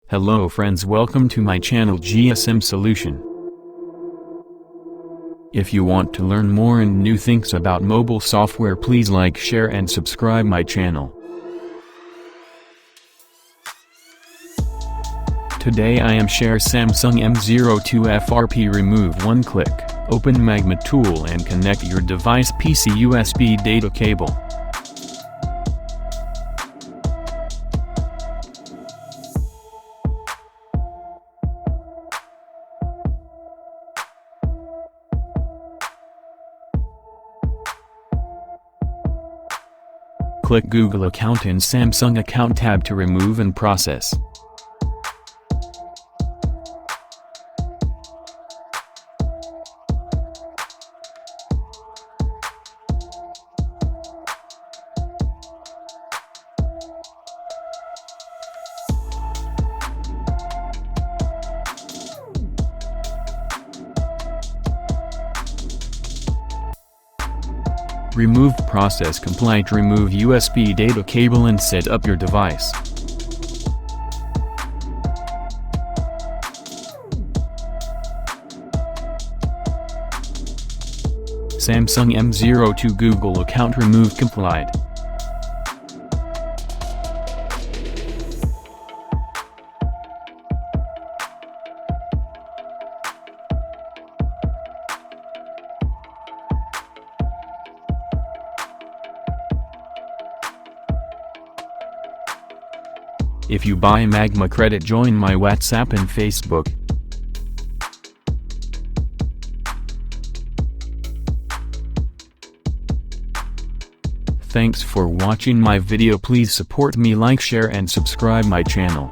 Hello friends, welcome to my channel GSM Solution. If you want to learn more and new things about mobile software, please like, share and subscribe my channel. Today I am share Samsung M02 FRP. Remove one click, open Magma tool and connect your device PC USB data cable. Click Google account and Samsung account tab to remove and process. Remove process complete. Remove USB data cable and set up your device. Samsung M02 Google account remove complete. If you buy Magma credit, join my WhatsApp and Facebook. Thanks for watching my video. Please support me, like, share and subscribe my channel.